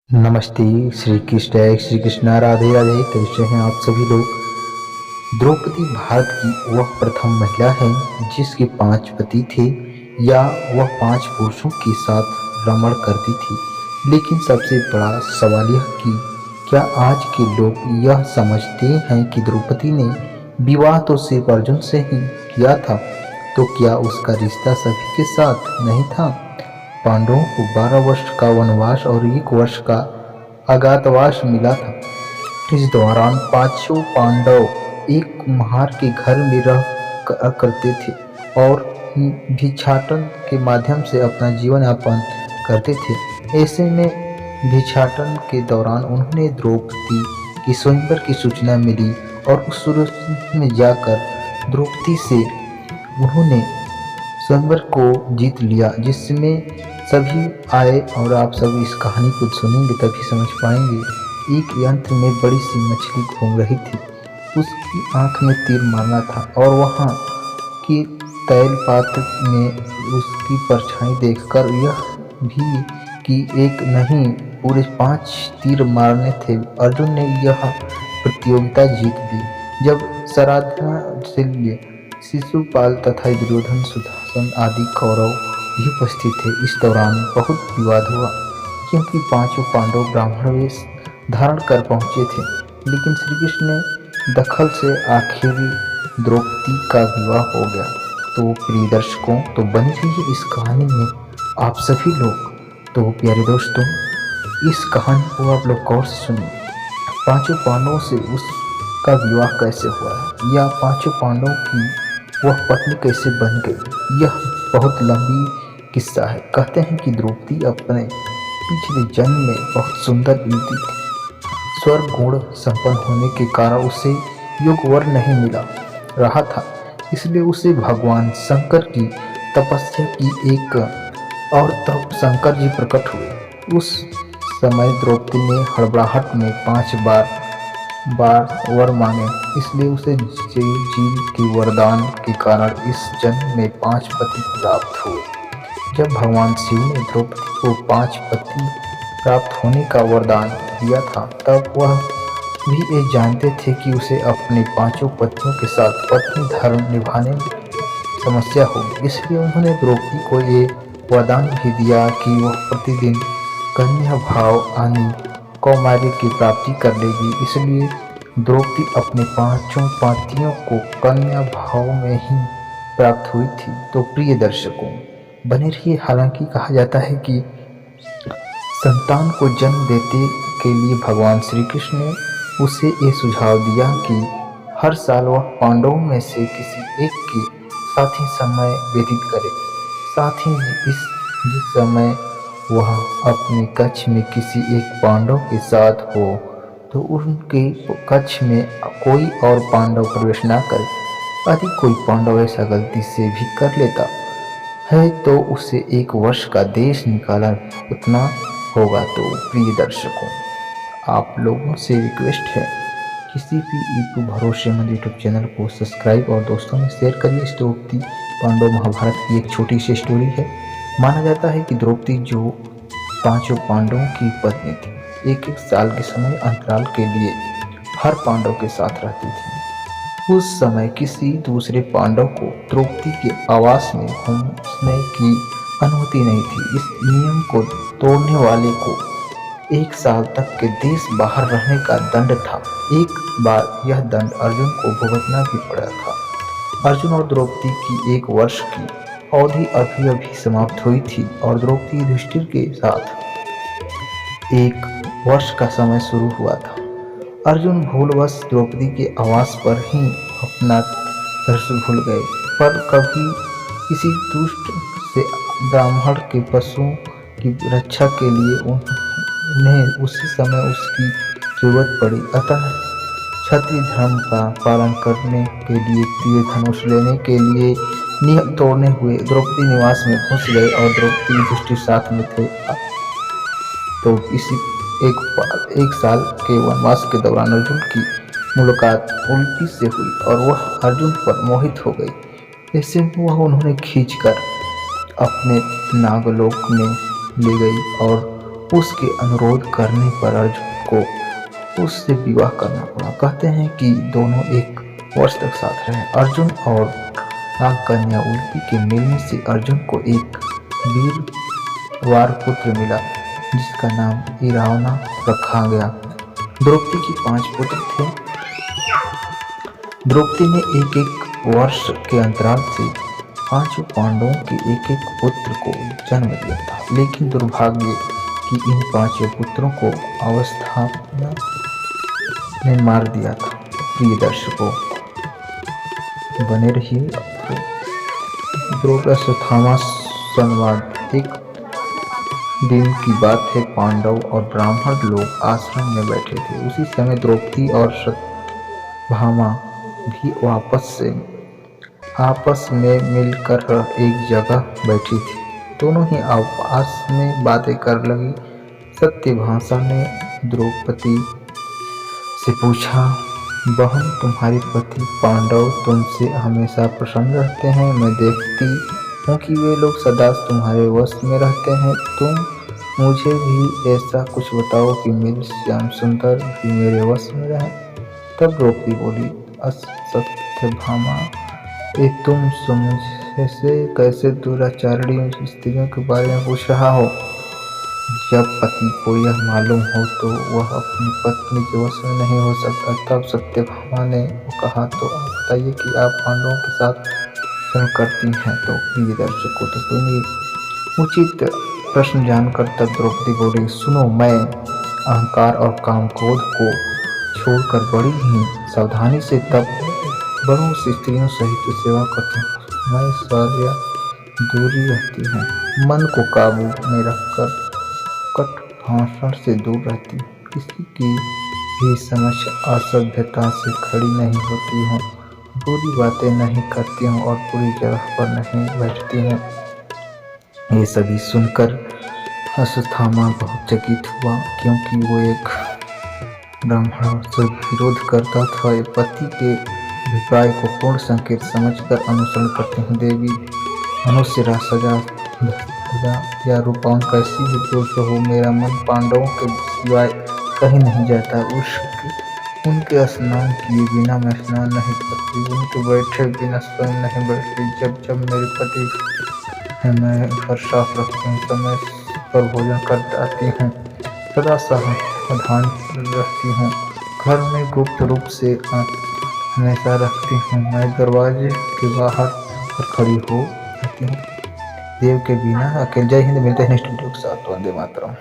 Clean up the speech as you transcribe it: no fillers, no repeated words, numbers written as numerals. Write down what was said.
नमस्ते। श्री कृष्णा राधे राधे। कैसे हैं आप सभी लोग। द्रौपदी भारत की वह प्रथम महिला है जिसके 5 पति थे या वह 5 पुरुषों के साथ रमण करती थी। लेकिन सबसे बड़ा सवाल यह कि क्या आज के लोग यह समझते हैं कि द्रौपदी ने विवाह तो सिर्फ अर्जुन से ही किया था, तो क्या उसका रिश्ता सभी के साथ नहीं था। पांडवों को 12 वर्ष का वनवास और 1 वर्ष का अज्ञातवास मिला था। इस दौरान पांचों पांडव एक कुम्हार के घर में रह करते थे और भिक्षाटन के माध्यम से अपना जीवन यापन करते थे। ऐसे में भिक्षाटन के दौरान उन्हें द्रौपदी की स्वयंवर की सूचना मिली और उस सूरज में जाकर द्रौपदी से उन्होंने स्वयंवर को जीत लिया, जिसमें सभी आए। और आप सब इस कहानी को सुनेंगे तभी समझ पाएंगे। एक यंत्र में बड़ी सी मछली घूम रही थी, उसकी आंख में तीर मारना था और वहाँ की तैल पात्र में उसकी परछाई देखकर यह भी कि एक नहीं पूरे 5 तीर मारने थे। अर्जुन ने यह प्रतियोगिता जीत ली। जब शल्य शिशुपाल तथा दुर्योधन सुधासन आदि कौरव भी उपस्थित थे। इस दौरान बहुत विवाद हुआ क्योंकि 5 पांडव ब्राह्मण वेश धारण कर पहुंचे थे। लेकिन श्री कृष्ण ने दखल से आखिरी द्रौपदी का विवाह हो गया। तो प्रिय दर्शकों, तो बनी रहिए इस कहानी में आप सभी लोग। तो प्यारे दोस्तों, इस कहानी को आप लोग गौर से सुनिए। 5 पांडवों से उसका विवाह कैसे हुआ या 5 पांडवों की वह पत्नी कैसे बन गई, यह बहुत लंबी किस्सा है। कहते हैं कि द्रौपदी अपने पिछले जन्म में बहुत सुंदर युवती थी। स्वर्ग गुण संपन्न होने के कारण उसे योग्य वर नहीं मिला रहा था, इसलिए उसे भगवान शंकर की तपस्या की एक। और तब शंकर जी प्रकट हुए। उस समय द्रौपदी ने हड़बड़ाहट में 5 बार वर मांगे, इसलिए उसे जीव के वरदान के कारण इस जन्म में 5 पति प्राप्त हुए। जब भगवान शिव ने द्रौपदी को 5 पति प्राप्त होने का वरदान दिया था, तब वह भी ये जानते थे कि उसे अपने 5 पतियों के साथ पत्नी धर्म निभाने में समस्या होगी। इसलिए उन्होंने द्रौपदी को ये वरदान भी दिया कि वह प्रतिदिन कन्या भाव यानी कौमार्य की प्राप्ति कर लेगी। इसलिए द्रौपदी अपने 5 पतियों को कन्या भाव में ही प्राप्त हुई थी। तो प्रिय दर्शकों, बने रहिए। हालांकि कहा जाता है कि संतान को जन्म देने के लिए भगवान श्री कृष्ण ने उसे ये सुझाव दिया कि हर साल वह पांडवों में से किसी एक के साथ ही समय व्यतीत करे। साथ ही जिस समय वह अपने कक्ष में किसी एक पांडव के साथ हो, तो उनके कक्ष में कोई और पांडव प्रवेश न करे। यदि कोई पांडव ऐसा गलती से भी कर लेता है तो उसे 1 वर्ष का देश निकाला उतना होगा। तो प्रिय दर्शकों, आप लोगों से रिक्वेस्ट है, किसी भी यूट्यूब भरोसेमंद यूट्यूब चैनल को सब्सक्राइब और दोस्तों में शेयर करिए। इस द्रौपदी पांडव महाभारत की एक छोटी सी स्टोरी है। माना जाता है कि द्रौपदी जो 5 पांडवों की पत्नी थी, 1-1 साल के समय अंतराल के लिए हर पांडव के साथ रहती थी। उस समय किसी दूसरे पांडव को द्रौपदी के आवास में घुसने की अनुमति नहीं थी। इस नियम को तोड़ने वाले को 1 साल तक के देश बाहर रहने का दंड था। एक बार यह दंड अर्जुन को भुगतना भी पड़ा था। अर्जुन और द्रौपदी की 1 वर्ष की अवधि अभी समाप्त हुई थी और द्रौपदी युधिष्ठिर के साथ 1 वर्ष का समय शुरू हुआ था। अर्जुन भूलवश द्रौपदी के आवास पर ही अपना दर्श भूल गए, पर कभी किसी दुष्ट से ब्राह्मण के पशुओं की रक्षा के लिए उन्हें उसी समय उसकी जरूरत पड़ी। अतः क्षत्रिय धर्म का पालन करने के लिए तीर धनुष लेने के लिए नियम तोड़ने हुए द्रौपदी निवास में घुस गए और द्रौपदी युधिष्ठिर साथ में थे। तो इसी 1 साल के वनवास के दौरान अर्जुन की मुलाकात उल्टी से हुई और वह अर्जुन पर मोहित हो गई। ऐसे में वह उन्होंने खींचकर अपने नागलोक में ले गई और उसके अनुरोध करने पर अर्जुन को उससे विवाह करना पड़ा। कहते हैं कि दोनों 1 वर्ष तक साथ रहे। अर्जुन और नागकन्या उल्की के मिलने से अर्जुन को एक वीर पुत्र मिला जिसका नाम इरावना रखा गया। द्रौपदी के 5 पुत्र थे। द्रौपदी ने 1-1 वर्ष के अंतराल से 5 पांडवों के 1-1 पुत्र को जन्म दिया था, लेकिन दुर्भाग्य कि इन 5 पुत्रों को अवस्था ने मार दिया था। प्रिय दर्शकों, बने रहिए। द्रौपदी संवाद। एक दिन की बात है, पांडव और ब्राह्मण लोग आश्रम में बैठे थे। उसी समय द्रौपदी और सत्यभामा भी आपस में मिलकर एक जगह बैठी थी। दोनों ही आपस में बातें कर लगी। सत्यभामा ने द्रौपदी से पूछा, बहन, तुम्हारे पति पांडव तुमसे हमेशा प्रसन्न रहते हैं। मैं देखती हूँ कि वे लोग सदा तुम्हारे वश में रहते हैं। तुम मुझे भी ऐसा कुछ बताओ कि मेरे श्याम सुंदर भी मेरे वश में रहे। तब द्रौपदी बोली, सत्यभामा, ये तुम मुझसे कैसे दुराचारिणी स्त्रियों के बारे में पूछ रहा हो? जब पति को यह मालूम हो तो वह अपनी पत्नी के वश में नहीं हो सकता। तब सत्यभामा ने कहा, तो आप बताइए कि आप पांडवों के साथ शयन करती हैं। तो प्रिय दर्शकों, तो सुनिए। उचित प्रश्न जानकर तब द्रौपदी बोली, सुनो, मैं अहंकार और काम क्रोध को छोड़कर बड़ी ही सावधानी से तब बड़ों से स्त्रियों सहित सेवा करती हूँ। मैं सार्या दूरी रहती हूँ, मन को काबू में रखकर कट भाषण से दूर रहती हूँ, किसी की भी समझ असभ्यता से खड़ी नहीं होती हूँ, बुरी बातें नहीं करती हूँ और बुरी जगह पर नहीं बैठती हूँ। ये सभी सुनकर अश्वत्थामा बहुत चकित हुआ, क्योंकि वो एक ब्राह्मण से विरोध करता था। पति के अभिप्राय को पूर्ण संकेत समझकर अनुसरण करते हैं। देवी मनुष्य सजा या रूपांग कैसी भी पुरुष हो, मेरा मन पांडवों के सिवाय कहीं नहीं जाता। उनके स्नान किए बिना मैं स्नान नहीं करती, उनके बैठे बिना स्वयं नहीं बैठती। जब मेरे पति मैं घर साफ रखती हूँ, समय पर भोजन कर आती हूँ, सदा सावधान रहती हूँ, घर में गुप्त रूप से हमेशा रखती हूँ। मैं दरवाजे के बाहर खड़ी हो जाती हूँ। देव के बिना अकेले। जय हिंद। मिलते हैं नेक्स्ट वीडियो के साथ। वंदे मातरम।